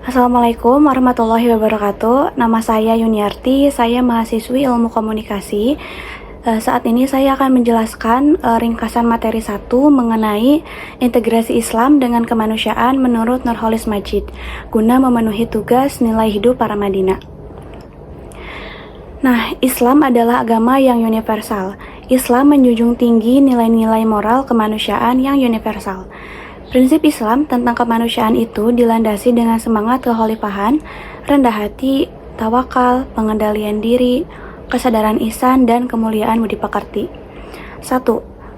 Assalamualaikum warahmatullahi wabarakatuh. Nama saya Yuniarti, saya mahasiswi Ilmu Komunikasi. Saat ini saya akan menjelaskan ringkasan materi 1 mengenai integrasi Islam dengan kemanusiaan menurut Nurholis Majid, guna memenuhi tugas nilai hidup para Madinah. Nah, Islam adalah agama yang universal. Islam menjunjung tinggi nilai-nilai moral kemanusiaan yang universal. Prinsip Islam tentang kemanusiaan itu dilandasi dengan semangat kekhalifahan, rendah hati, tawakal, pengendalian diri, kesadaran ihsan, dan kemuliaan budi pekerti. 1.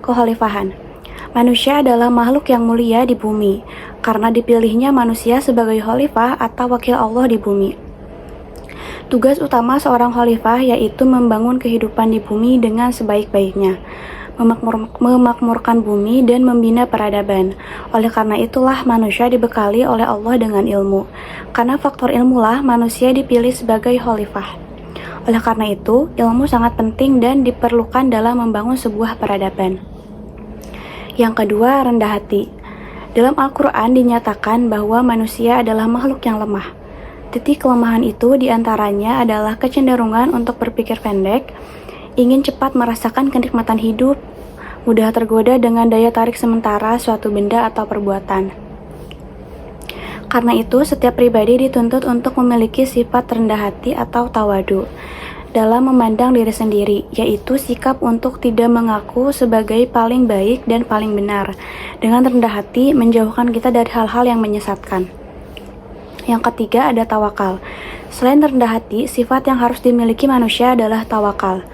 Kekhalifahan. Manusia adalah makhluk yang mulia di bumi, karena dipilihnya manusia sebagai khalifah atau wakil Allah di bumi. Tugas utama seorang khalifah yaitu membangun kehidupan di bumi dengan sebaik-baiknya, memakmurkan bumi dan membina peradaban. Oleh karena itulah manusia dibekali oleh Allah dengan ilmu. Karena faktor ilmulah manusia dipilih sebagai khalifah. Oleh karena itu, ilmu sangat penting dan diperlukan dalam membangun sebuah peradaban. Yang kedua, rendah hati. Dalam Al-Quran dinyatakan bahwa manusia adalah makhluk yang lemah. Titik kelemahan itu diantaranya adalah kecenderungan untuk berpikir pendek, ingin cepat merasakan kenikmatan hidup, mudah tergoda dengan daya tarik sementara suatu benda atau perbuatan. Karena itu, setiap pribadi dituntut untuk memiliki sifat rendah hati atau tawadu dalam memandang diri sendiri, yaitu sikap untuk tidak mengaku sebagai paling baik dan paling benar. Dengan rendah hati, menjauhkan kita dari hal-hal yang menyesatkan. Yang ketiga, ada tawakal. Selain rendah hati, sifat yang harus dimiliki manusia adalah tawakal.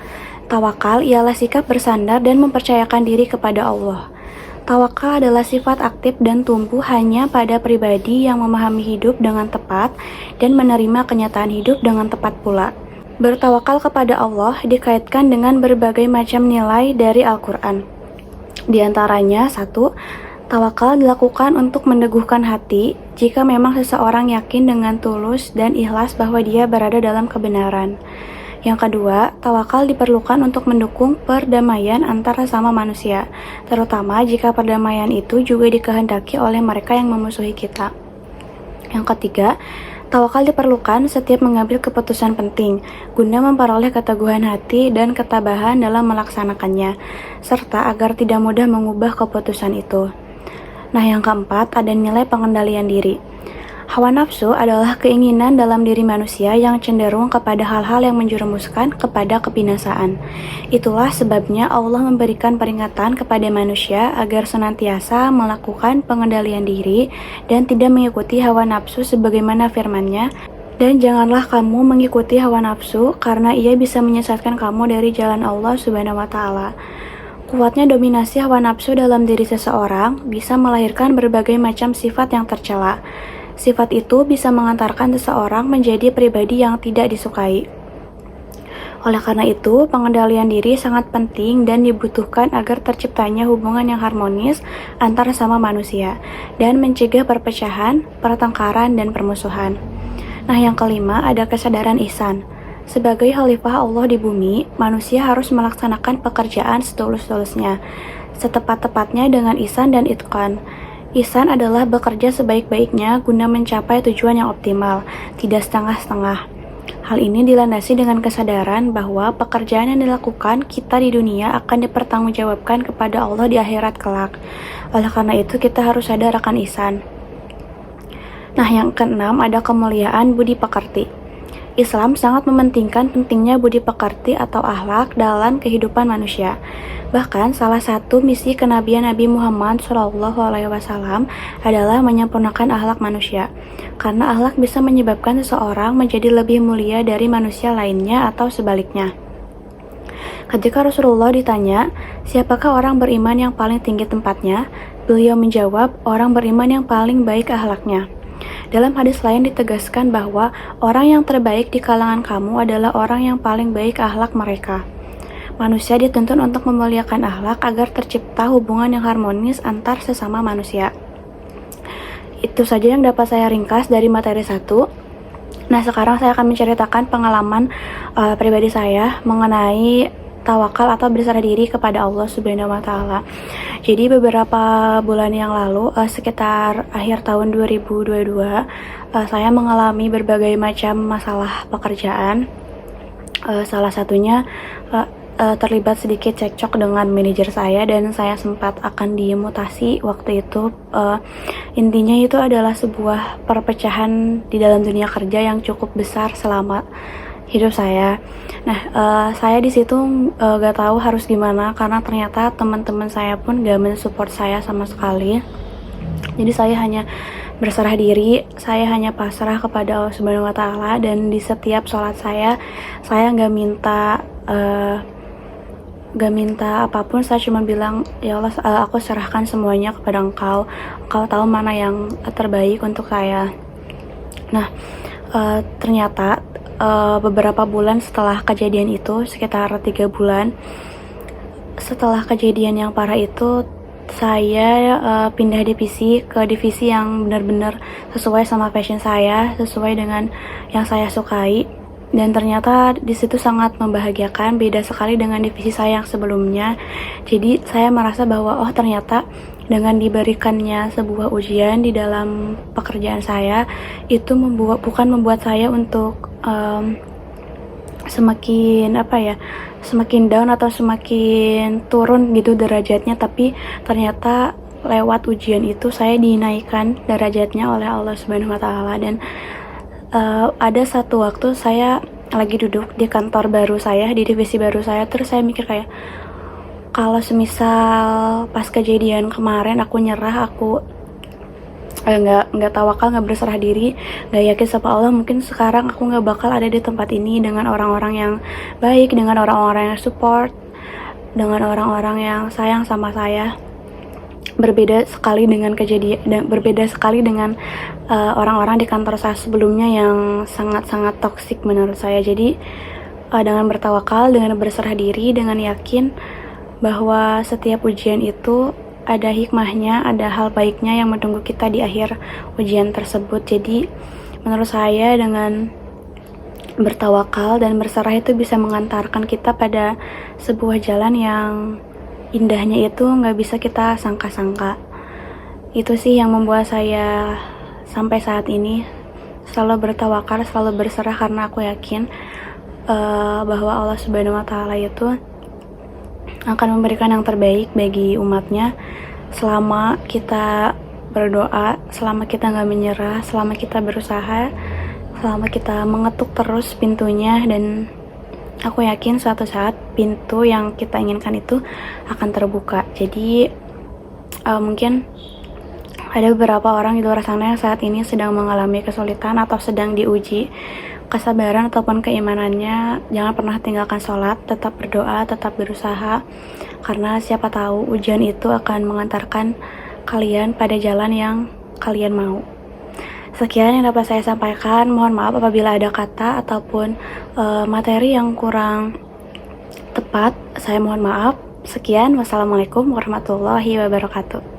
Tawakal ialah sikap bersandar dan mempercayakan diri kepada Allah. Tawakal adalah sifat aktif dan tumbuh hanya pada pribadi yang memahami hidup dengan tepat dan menerima kenyataan hidup dengan tepat pula. Bertawakal kepada Allah dikaitkan dengan berbagai macam nilai dari Al-Quran. Di antaranya, 1. Tawakal dilakukan untuk meneguhkan hati jika memang seseorang yakin dengan tulus dan ikhlas bahwa dia berada dalam kebenaran. Yang kedua, tawakal diperlukan untuk mendukung perdamaian antar sesama manusia, terutama jika perdamaian itu juga dikehendaki oleh mereka yang memusuhi kita. Yang ketiga, tawakal diperlukan setiap mengambil keputusan penting, guna memperoleh keteguhan hati dan ketabahan dalam melaksanakannya, serta agar tidak mudah mengubah keputusan itu. Nah, yang keempat, ada nilai pengendalian diri. Hawa nafsu adalah keinginan dalam diri manusia yang cenderung kepada hal-hal yang menjerumuskan kepada kebinasaan. Itulah sebabnya Allah memberikan peringatan kepada manusia agar senantiasa melakukan pengendalian diri dan tidak mengikuti hawa nafsu sebagaimana firman-Nya. Dan janganlah kamu mengikuti hawa nafsu karena ia bisa menyesatkan kamu dari jalan Allah Subhanahu wa Ta'ala. Kuatnya dominasi hawa nafsu dalam diri seseorang bisa melahirkan berbagai macam sifat yang tercela. Sifat itu bisa mengantarkan seseorang menjadi pribadi yang tidak disukai. Oleh karena itu, pengendalian diri sangat penting dan dibutuhkan agar terciptanya hubungan yang harmonis antar sesama manusia dan mencegah perpecahan, pertengkaran, dan permusuhan. Nah, yang kelima, ada kesadaran ihsan. Sebagai khalifah Allah di bumi, manusia harus melaksanakan pekerjaan setulus-tulusnya, setepat-tepatnya dengan ihsan dan itqan. Ihsan adalah bekerja sebaik-baiknya guna mencapai tujuan yang optimal, tidak setengah-setengah. Hal ini dilandasi dengan kesadaran bahwa pekerjaan yang dilakukan kita di dunia akan dipertanggungjawabkan kepada Allah di akhirat kelak. Oleh karena itu, kita harus sadar akan ihsan. Nah, yang keenam, ada kemuliaan budi pekerti. Islam sangat mementingkan pentingnya budi pekerti atau akhlak dalam kehidupan manusia. Bahkan salah satu misi kenabian Nabi Muhammad SAW adalah menyempurnakan akhlak manusia. Karena akhlak bisa menyebabkan seseorang menjadi lebih mulia dari manusia lainnya atau sebaliknya. Ketika Rasulullah ditanya, siapakah orang beriman yang paling tinggi tempatnya? Beliau menjawab, orang beriman yang paling baik akhlaknya. Dalam hadis lain ditegaskan bahwa orang yang terbaik di kalangan kamu adalah orang yang paling baik akhlak mereka. Manusia dituntut untuk memuliakan akhlak agar tercipta hubungan yang harmonis antar sesama manusia. Itu saja yang dapat saya ringkas dari materi 1. Nah, sekarang saya akan menceritakan pengalaman pribadi saya mengenai bertawakal atau berserah diri kepada Allah Subhanahu wa taala. Jadi beberapa bulan yang lalu, sekitar akhir tahun 2022, saya mengalami berbagai macam masalah pekerjaan. Salah satunya terlibat sedikit cekcok dengan manajer saya dan saya sempat akan dimutasi waktu itu. Intinya itu adalah sebuah perpecahan di dalam dunia kerja yang cukup besar selama hidup saya. Nah, saya di situ gak tahu harus gimana karena ternyata teman-teman saya pun gak mensupport saya sama sekali. Jadi saya hanya berserah diri, saya hanya pasrah kepada Allah Subhanahu wa taala, dan di setiap sholat saya gak minta apapun. Saya cuma bilang, ya Allah, aku serahkan semuanya kepada Engkau tahu mana yang terbaik untuk saya. Nah, ternyata beberapa bulan setelah kejadian itu, sekitar 3 bulan setelah kejadian yang parah itu, saya pindah divisi ke divisi yang benar-benar sesuai sama passion saya, sesuai dengan yang saya sukai. Dan ternyata di situ sangat membahagiakan, beda sekali dengan divisi saya yang sebelumnya. Jadi saya merasa bahwa ternyata dengan diberikannya sebuah ujian di dalam pekerjaan saya, itu bukan membuat saya untuk semakin down atau semakin turun gitu derajatnya, tapi ternyata lewat ujian itu saya dinaikkan derajatnya oleh Allah Subhanahu wa taala. Dan ada satu waktu saya lagi duduk di kantor baru saya, di divisi baru saya, terus saya mikir kayak, kalau semisal pas kejadian kemarin aku nyerah, aku nggak tawakal, nggak berserah diri, nggak yakin sama Allah, mungkin sekarang aku nggak bakal ada di tempat ini dengan orang-orang yang baik, dengan orang-orang yang support, dengan orang-orang yang sayang sama saya. Berbeda sekali dengan orang-orang di kantor saya sebelumnya yang sangat-sangat toksik menurut saya. Jadi dengan bertawakal, dengan berserah diri, dengan yakin bahwa setiap ujian itu ada hikmahnya, ada hal baiknya yang menunggu kita di akhir ujian tersebut. Jadi menurut saya dengan bertawakal dan berserah itu bisa mengantarkan kita pada sebuah jalan yang indahnya itu nggak bisa kita sangka-sangka. Itu sih yang membuat saya sampai saat ini selalu bertawakal, selalu berserah, karena aku yakin bahwa Allah Subhanahu wa taala itu akan memberikan yang terbaik bagi umatnya selama kita berdoa, selama kita nggak menyerah, selama kita berusaha, selama kita mengetuk terus pintunya. Dan aku yakin suatu saat pintu yang kita inginkan itu akan terbuka. Jadi mungkin ada beberapa orang di luar sana yang saat ini sedang mengalami kesulitan atau sedang diuji kesabaran ataupun keimanannya. Jangan pernah tinggalkan sholat, tetap berdoa, tetap berusaha, karena siapa tahu ujian itu akan mengantarkan kalian pada jalan yang kalian mau. Sekian yang dapat saya sampaikan. Mohon maaf apabila ada kata ataupun materi yang kurang tepat. Saya mohon maaf. Sekian, wassalamualaikum warahmatullahi wabarakatuh.